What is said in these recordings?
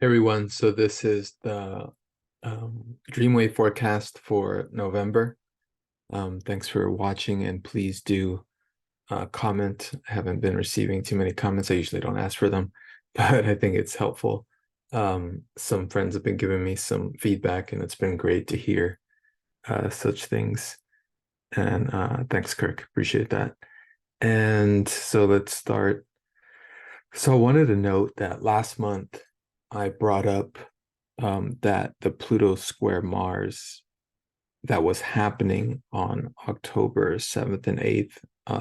Everyone, so this is the Dream Wave forecast for November. Thanks for watching, and please do comment. I haven't been receiving too many comments. I usually don't ask for them, but I think it's helpful. Some friends have been giving me some feedback, and it's been great to hear such things. And thanks, Kirk. Appreciate that. And so let's start. So I wanted to note that last month I brought up that the Pluto square Mars that was happening on October 7th and 8th,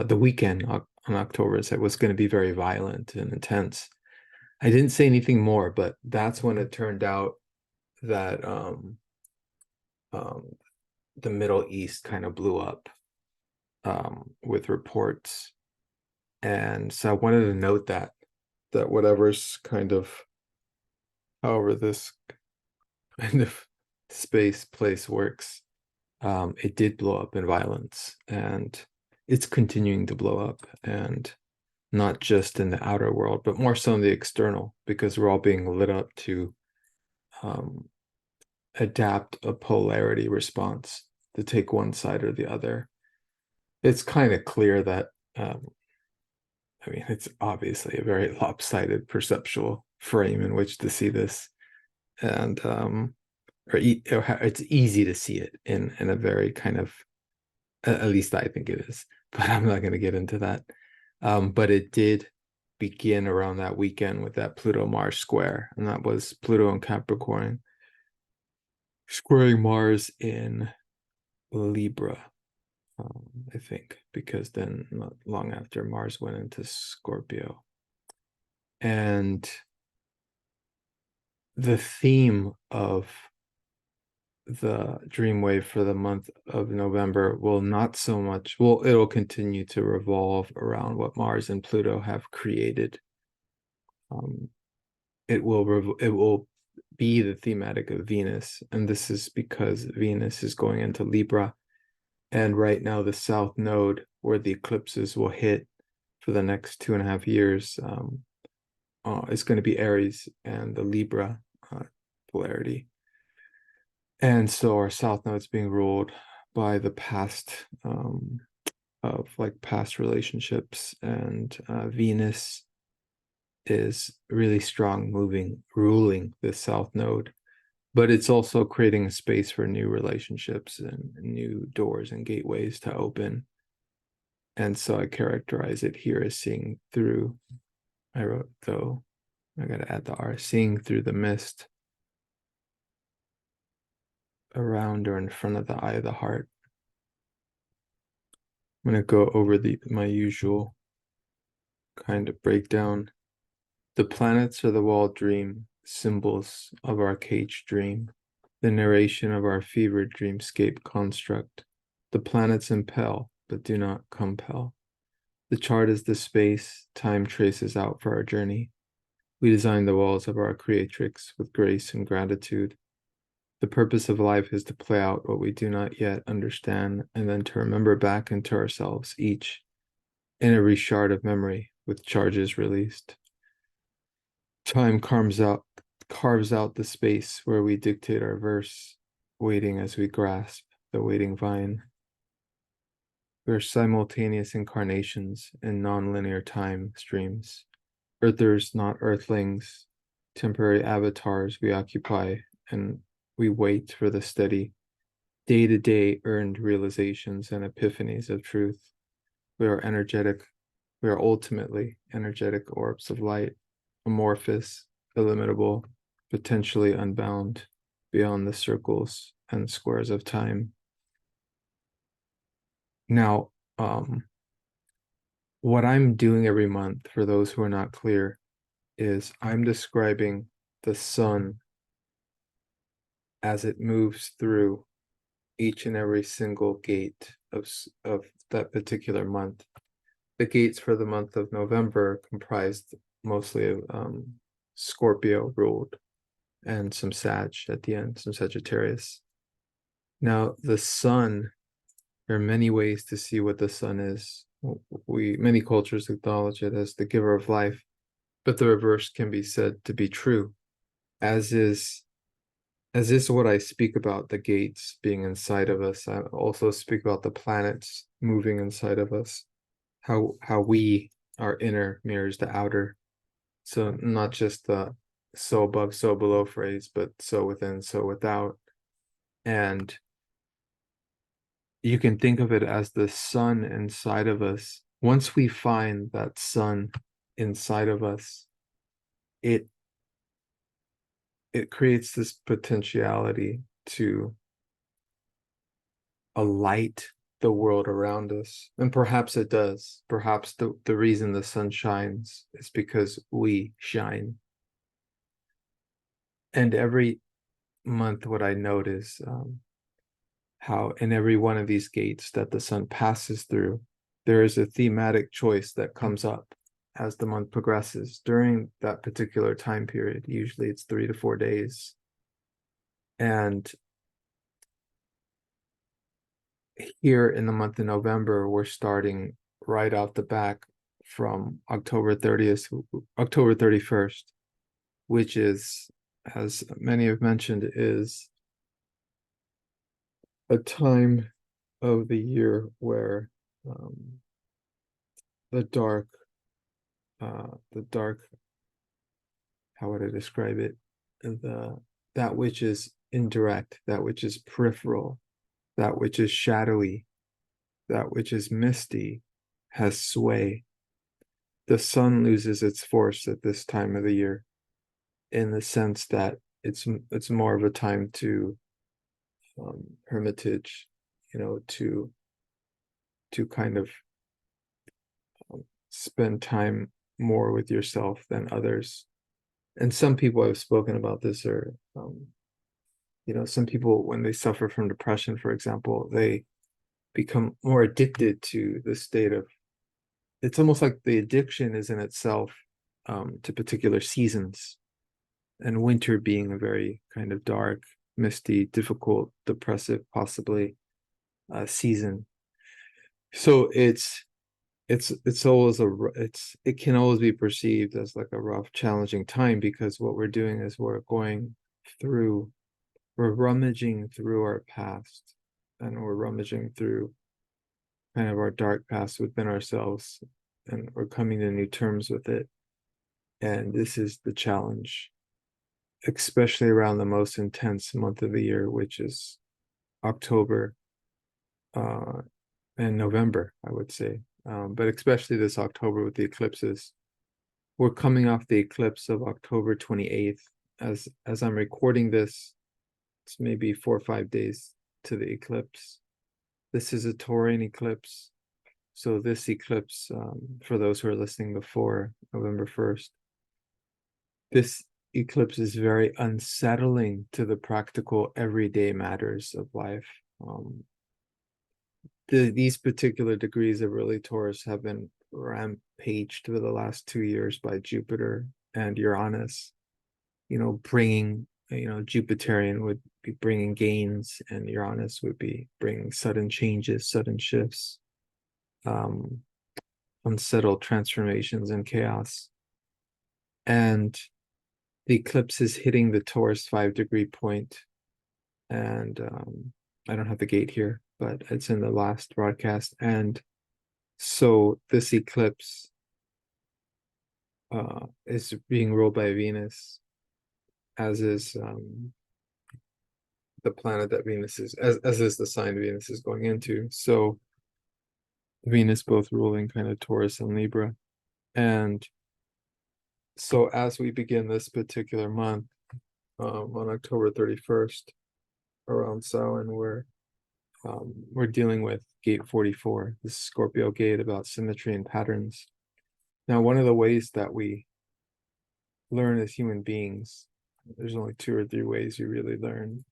the weekend on October 7th, was going to be very violent and intense. I didn't say anything more, but that's when it turned out that the Middle East kind of blew up with reports. And so I wanted to note that whatever's kind of, however this kind of space place works, it did blow up in violence, and it's continuing to blow up, and not just in the outer world, but more so in the external, because we're all being lit up to adapt a polarity response, to take one side or the other. It's kind of clear that I mean, it's obviously a very lopsided perceptual frame in which to see this, and it's easy to see it in a very kind of, at least I think it is, but I'm not going to get into that. But it did begin around that weekend with that Pluto Mars square, and that was Pluto and Capricorn squaring Mars in Libra, I think, because then not long after Mars went into Scorpio. And the theme of the dream wave for the month of November will not so much, well, it'll continue to revolve around what Mars and Pluto have created. It will be the thematic of Venus, and this is because Venus is going into Libra, and right now the south node where the eclipses will hit for the next 2.5 years is going to be Aries and the Libra polarity. And so our south node is being ruled by the past of like past relationships, and Venus is really strong, ruling the south node, but it's also creating a space for new relationships and new doors and gateways to open. And so I characterize it here as seeing through, I wrote, though I got to add the R, seeing through the mist around or in front of the eye of the heart. I'm going to go over my usual kind of breakdown. The planets are the walled dream, symbols of our caged dream, the narration of our fevered dreamscape construct. The planets impel, but do not compel. The chart is the space time traces out for our journey. We design the walls of our creatrix with grace and gratitude. The purpose of life is to play out what we do not yet understand, and then to remember back into ourselves, each in every shard of memory with charges released. Time carves out the space where we dictate our verse, waiting as we grasp the waiting vine. We are simultaneous incarnations in nonlinear time streams. Earthers, not earthlings, temporary avatars we occupy, and we wait for the steady, day-to-day earned realizations and epiphanies of truth. We are ultimately energetic orbs of light, amorphous, illimitable, potentially unbound, beyond the circles and squares of time. Now, what I'm doing every month, for those who are not clear, is I'm describing the sun as it moves through each and every single gate of that particular month. The gates for the month of November comprised mostly of Scorpio ruled, and some Sag at the end, some Sagittarius. Now, the sun, there are many ways to see what the sun is. Many cultures acknowledge it as the giver of life, but the reverse can be said to be true, as is as is what I speak about the gates being inside of us, I also speak about the planets moving inside of us, how we, our inner mirrors the outer. So not just the so above, so below phrase, but so within, so without. And you can think of it as the sun inside of us. Once we find that sun inside of us, it it creates this potentiality to alight the world around us. And perhaps it does. Perhaps the reason the sun shines is because we shine. And every month, what I notice, how in every one of these gates that the sun passes through, there is a thematic choice that comes up as the month progresses during that particular time period. Usually it's 3 to 4 days. And here in the month of November, we're starting right off the back from October 30th, October 31st, which is, as many have mentioned, is a time of the year where the dark, how would I describe it? That which is indirect, that which is peripheral, that which is shadowy, that which is misty, has sway. The sun loses its force at this time of the year, in the sense that it's more of a time to hermitage, to kind of spend time more with yourself than others. And some people I've spoken about this are, some people, when they suffer from depression, for example, they become more addicted to the state of, it's almost like the addiction is in itself to particular seasons, and winter being a very kind of dark, misty, difficult, depressive, possibly season. So it's always it can always be perceived as like a rough, challenging time, because what we're doing is we're rummaging through our past, and we're rummaging through kind of our dark past within ourselves, and we're coming to new terms with it. And this is the challenge, especially around the most intense month of the year, which is October and November, I would say. But especially this October with the eclipses. We're coming off the eclipse of October 28th. As I'm recording this, it's maybe 4 or 5 days to the eclipse. This is a Taurian eclipse. So this eclipse, for those who are listening before November 1st, this eclipse is very unsettling to the practical everyday matters of life. These particular degrees of early Taurus have been rampaged for the last 2 years by Jupiter and Uranus, bringing, Jupiterian would be bringing gains, and Uranus would be bringing sudden changes, sudden shifts, unsettled transformations and chaos. And the eclipse is hitting the Taurus 5-degree point. And I don't have the gate here, but it's in the last broadcast. And so this eclipse is being ruled by Venus, as is the planet that Venus is, as is the sign Venus is going into. So Venus both ruling kind of Taurus and Libra. And so as we begin this particular month, on October 31st, around Samhain, we're dealing with gate 44, this Scorpio gate, about symmetry and patterns. Now, one of the ways that we learn as human beings, there's only 2 or 3 ways you really learn,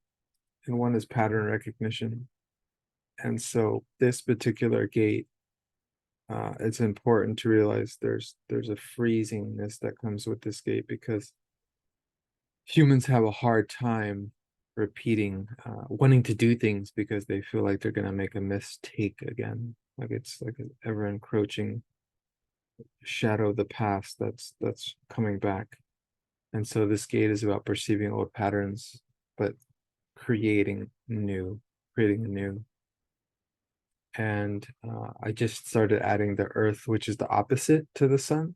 and one is pattern recognition. And so this particular gate, it's important to realize there's a freezingness that comes with this gate, because humans have a hard time repeating, wanting to do things because they feel like they're going to make a mistake again. Like it's like an ever encroaching shadow of the past that's coming back. And so this gate is about perceiving old patterns, but creating anew. And I just started adding the earth, which is the opposite to the sun.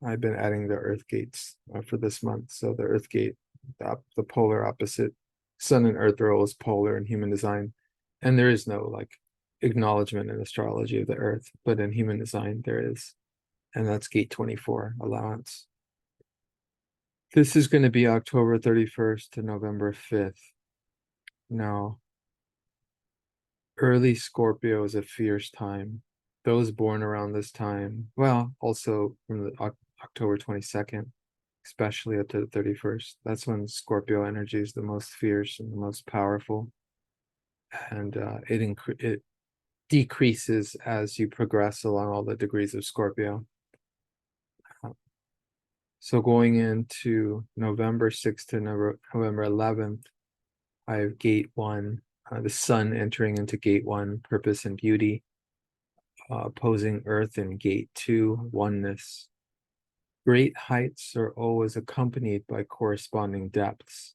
I've been adding the earth gates for this month. So the earth gate, the polar opposite. Sun and earth are always polar in human design. And there is no like acknowledgement in astrology of the earth, but in human design there is. And that's gate 24, allowance. This is going to be October 31st to November 5th. Now, early Scorpio is a fierce time. Those born around this time, well, also from the October 22nd, especially up to the 31st, that's when Scorpio energy is the most fierce and the most powerful. And it decreases as you progress along all the degrees of Scorpio. So going into November 6th to November 11th, I have gate 1, the sun entering into gate 1, purpose and beauty, opposing earth in gate 2, oneness. Great heights are always accompanied by corresponding depths.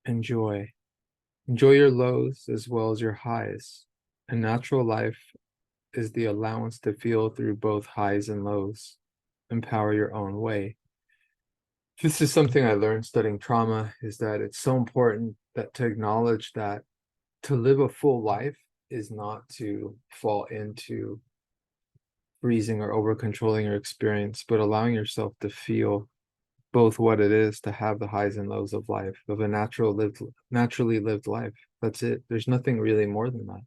Enjoy your lows as well as your highs. A natural life is the allowance to feel through both highs and lows. Empower your own way. This is something I learned studying trauma, is that it's so important that to acknowledge that to live a full life is not to fall into freezing or over controlling your experience, but allowing yourself to feel both what it is to have the highs and lows of life, of a naturally lived life. That's it. There's nothing really more than that.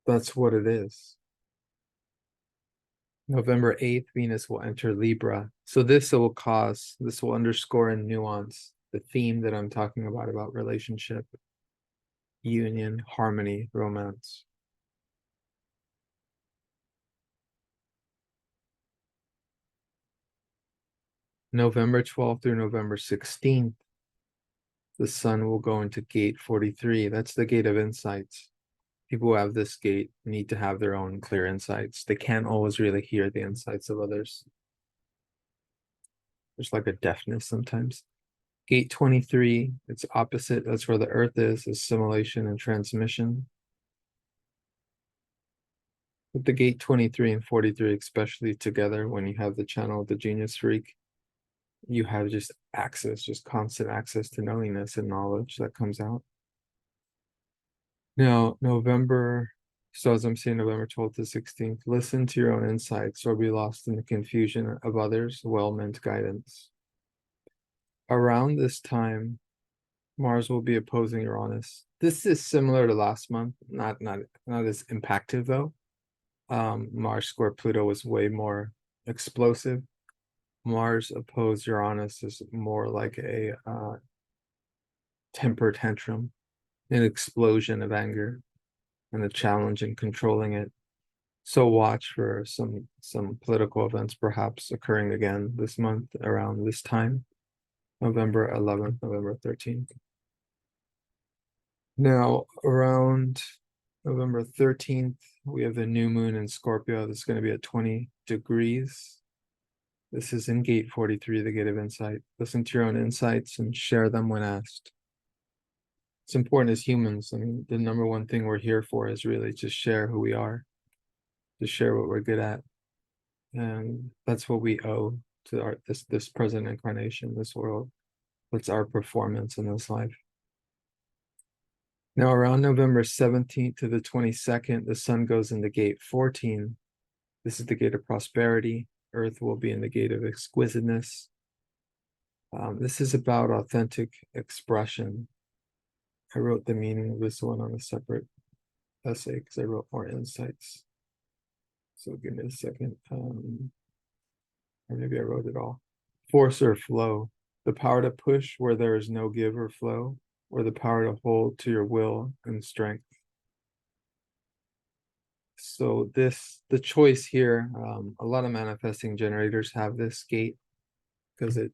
That's what it is. November 8th, Venus will enter Libra. So this will underscore and nuance the theme that I'm talking about relationship, union, harmony, romance. November 12th through November 16th, the sun will go into gate 43. That's the gate of insights. People who have this gate need to have their own clear insights. They can't always really hear the insights of others. There's like a deafness sometimes. Gate 23, it's opposite. That's where the earth is assimilation and transmission. With the gate 23 and 43, especially together, when you have the channel of the genius freak, you have just constant access to knowingness and knowledge that comes out. Now, so as I'm saying, November 12th to 16th, listen to your own insights or be lost in the confusion of others' well-meant guidance. Around this time, Mars will be opposing Uranus. This is similar to last month, not as impactful though. Mars square Pluto was way more explosive. Mars opposed Uranus is more like a temper tantrum, an explosion of anger, and a challenge in controlling it. So watch for some political events perhaps occurring again this month around this time, November 11th, November 13th. Now, around November 13th, we have the new moon in Scorpio. That's going to be at 20 degrees. This is in gate 43, the gate of insight. Listen to your own insights and share them when asked. It's important as humans. I mean, the number one thing we're here for is really just share who we are, to share what we're good at. And that's what we owe to this present incarnation, this world. What's our performance in this life? Now, around November 17th to the 22nd, the sun goes into gate 14. This is the gate of prosperity. Earth will be in the gate of exquisiteness. This is about authentic expression. I wrote the meaning of this one on a separate essay because I wrote more insights. So give me a second. Or maybe I wrote it all. Force or flow. The power to push where there is no give or flow, or the power to hold to your will and strength. So the choice here, a lot of manifesting generators have this gate because it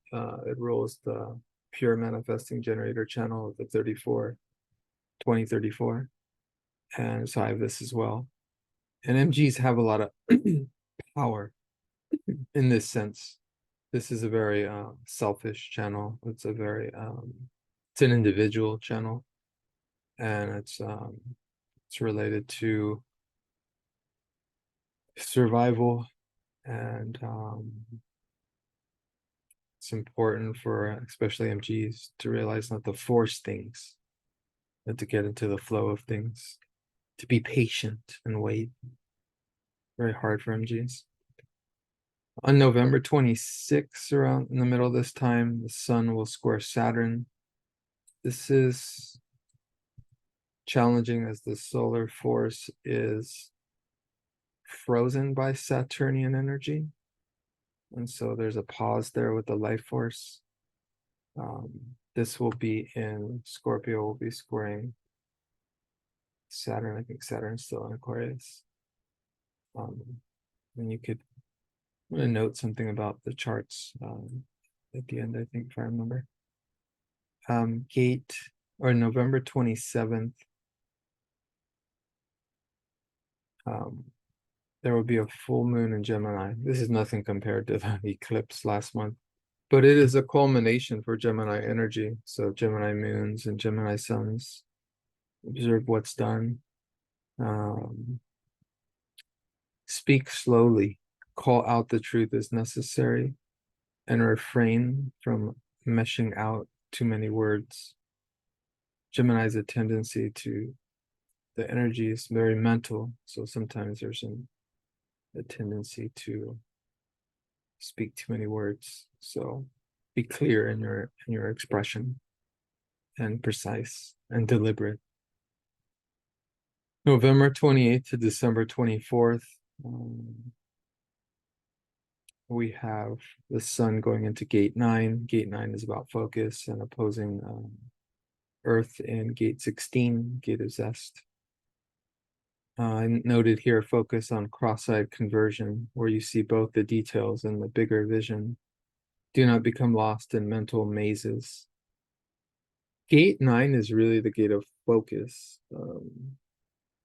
rules the pure manifesting generator channel of the 2034. And so I have this as well. And MGs have a lot of power. in this sense. This is a very selfish channel. It's a very it's an individual channel, and it's related to survival, and it's important for especially MGs to realize not to force things, but to get into the flow of things, to be patient and wait. Very hard for MGs. On November 26th, around in the middle of this time, the sun will square Saturn. This is challenging as the solar force is frozen by Saturnian energy. And so there's a pause there with the life force. This will be in Scorpio, will be squaring Saturn. I think Saturn's still in Aquarius. And you could I'm going to note something about the charts at the end, I think, if I remember. Gate, or November 27th, there will be a full moon in Gemini. This is nothing compared to the eclipse last month, but it is a culmination for Gemini energy. So Gemini moons and Gemini suns, observe what's done. Speak slowly, call out the truth as necessary, and refrain from meshing out too many words. Gemini has a tendency to, the energy is very mental, so sometimes there's a tendency to speak too many words. So be clear in your expression, and precise and deliberate. November 28th to December 24th, we have the sun going into gate 9. Gate 9 is about focus and opposing Earth in gate 16, gate of zest. I noted here focus on cross-eyed conversion, where you see both the details and the bigger vision. Do not become lost in mental mazes. Gate 9 is really the gate of focus.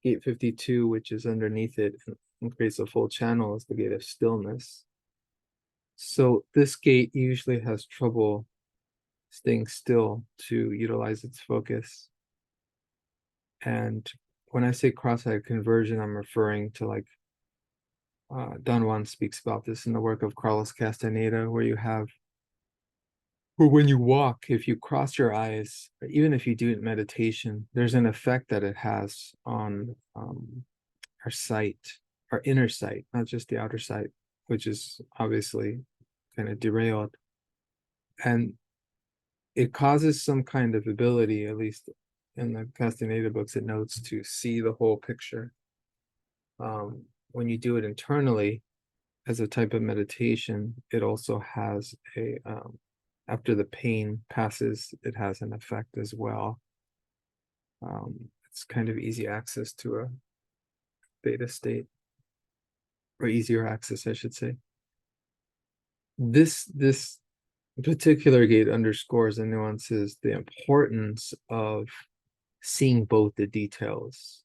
Gate 52, which is underneath it and creates a full channel, is the gate of stillness. So this gate usually has trouble staying still to utilize its focus. And when I say cross-eyed conversion, I'm referring to, like, Don Juan speaks about this in the work of Carlos Castaneda, where you have, or when you walk, if you cross your eyes, or even if you do it in meditation, there's an effect that it has on our sight, our inner sight, not just the outer sight, which is obviously kind of derailed. And it causes some kind of ability, at least in the Castaneda books, it notes, to see the whole picture. When you do it internally as a type of meditation, it also has a, after the pain passes, it has an effect as well. It's kind of easy access to a theta state, or easier access, I should say. This particular gate underscores the nuances, the importance of seeing both the details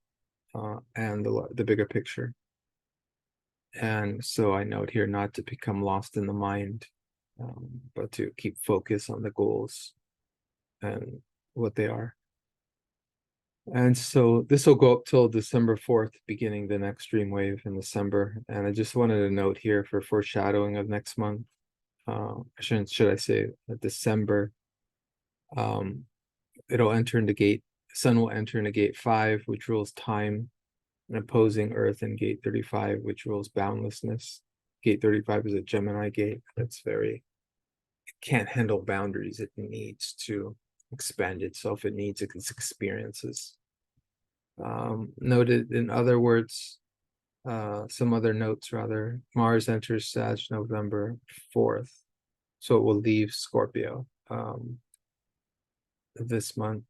and the bigger picture. And so I note here not to become lost in the mind, but to keep focus on the goals and what they are. And so this will go up till December 4th, beginning the next dream wave in December. And I just wanted to note here for foreshadowing of next month, should I say December, it'll enter into gate, sun will enter into gate 5, which rules time, and opposing Earth in gate 35, which rules boundlessness. Gate 35 is a Gemini gate that's very, it can't handle boundaries. It needs to expand itself. It needs its experiences. Noted in other words, some other notes rather, Mars enters Sag November 4th, so it will leave Scorpio this month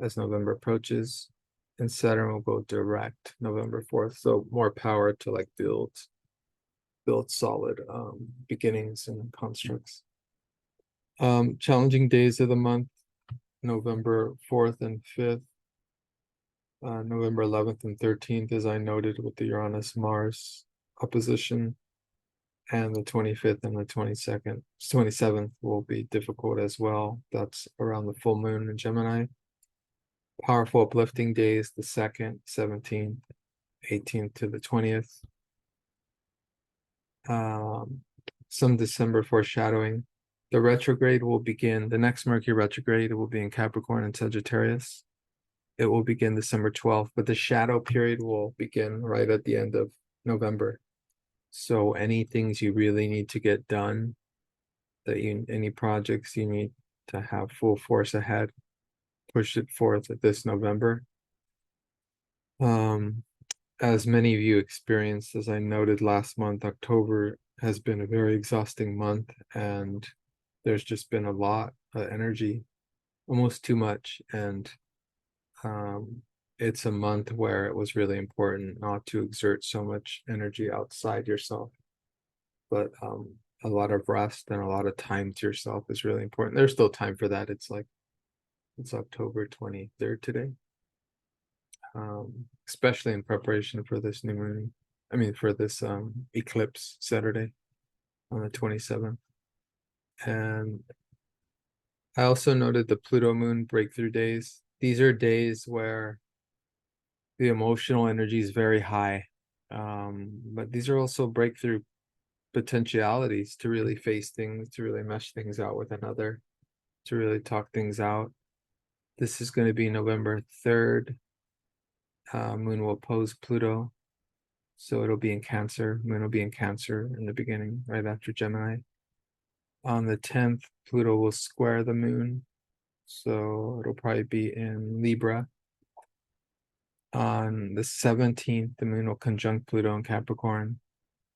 as November approaches, and Saturn will go direct November 4th, so more power to, like, build solid beginnings and constructs. Challenging days of the month, November 4th and 5th, November 11th and 13th, as I noted, with the Uranus-Mars opposition, And the 25th and the 22nd, 27th will be difficult as well. That's around the full moon in Gemini. Powerful uplifting days, the 2nd, 17th, 18th to the 20th. Some December foreshadowing. The retrograde will begin, the next Mercury retrograde will be in Capricorn and Sagittarius. It will begin December 12th, but the shadow period will begin right at the end of November. So any things you really need to get done, any projects you need to have full force ahead, push it forth at this November. As many of you experienced, as I noted last month, October has been a very exhausting month, and there's just been a lot of energy, almost too much. And it's a month where it was really important not to exert so much energy outside yourself, but a lot of rest and a lot of time to yourself is really important. There's still time for that. It's October 23rd today. Especially in preparation for this new moon. I mean, for this eclipse Saturday on the 27th. And I also noted the Pluto moon breakthrough days. These are days where the emotional energy is very high. But these are also breakthrough potentialities to really face things, to really mesh things out with another, to really talk things out. This is going to be November 3rd. Moon will oppose Pluto, so it'll be in Cancer. Moon will be in Cancer in the beginning, right after Gemini. On the 10th, Pluto will square the moon, so it'll probably be in Libra. On the 17th, the moon will conjunct Pluto in Capricorn.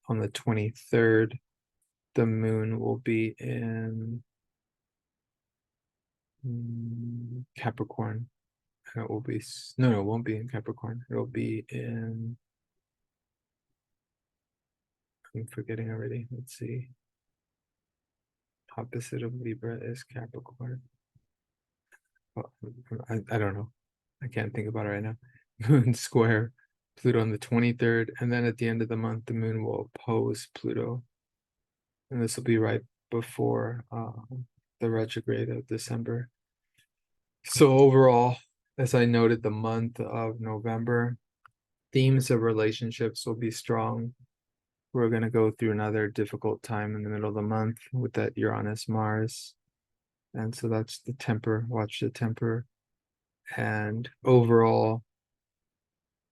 On the 23rd, the moon will be in Capricorn. And it will be, no, it won't be in Capricorn. It'll be in, I'm forgetting already. Let's see. Opposite of Libra is Capricorn. Oh, I don't know. I can't think about it right now. Moon square Pluto on the 23rd, and then at the end of the month, the moon will oppose Pluto, and this will be right before the retrograde of December. So overall, as I noted, the month of November, themes of relationships will be strong. We're going to go through another difficult time in the middle of the month with that Uranus Mars. And so that's the temper, watch the temper. And overall,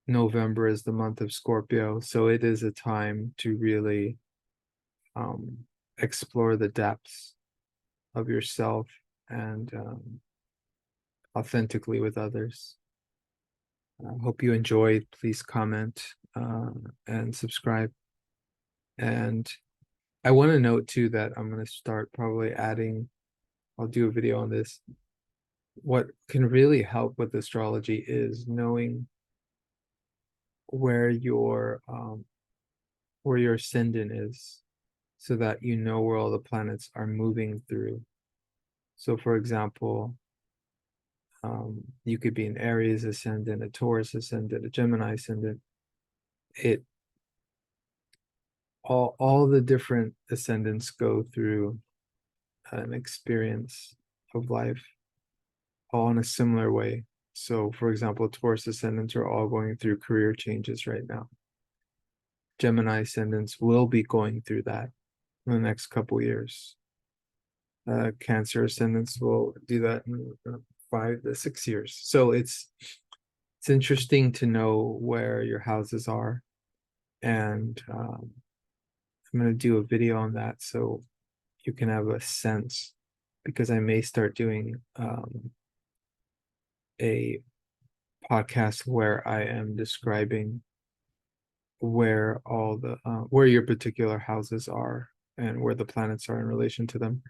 November is the month of Scorpio. So it is a time to really explore the depths of yourself and authentically with others. I hope you enjoyed. Please comment and subscribe. And I want to note too that I'm going to start probably adding, I'll do a video on this. What can really help with astrology is knowing where your ascendant is, so that you know where all the planets are moving through. So for example, you could be an Aries ascendant, a Taurus ascendant, a Gemini ascendant. All the different ascendants go through an experience of life, all in a similar way. So for example, Taurus ascendants are all going through career changes right now. Gemini ascendants will be going through that in the next couple years. Cancer ascendants will do that in 5 to 6 years. So it's interesting to know where your houses are, and I'm going to do a video on that so you can have a sense, because I may start doing a podcast where I am describing where all the where your particular houses are and where the planets are in relation to them.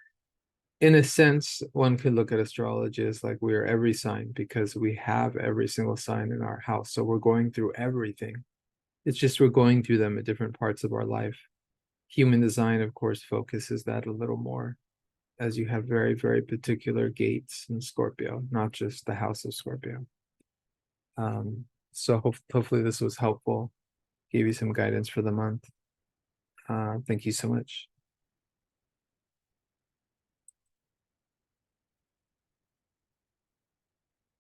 In a sense, one could look at astrology as like we are every sign, because we have every single sign in our house. So we're going through everything. It's just we're going through them at different parts of our life. Human design, of course, focuses that a little more, as you have very, very particular gates in Scorpio, not just the house of Scorpio. So hopefully this was helpful, gave you some guidance for the month. Thank you so much.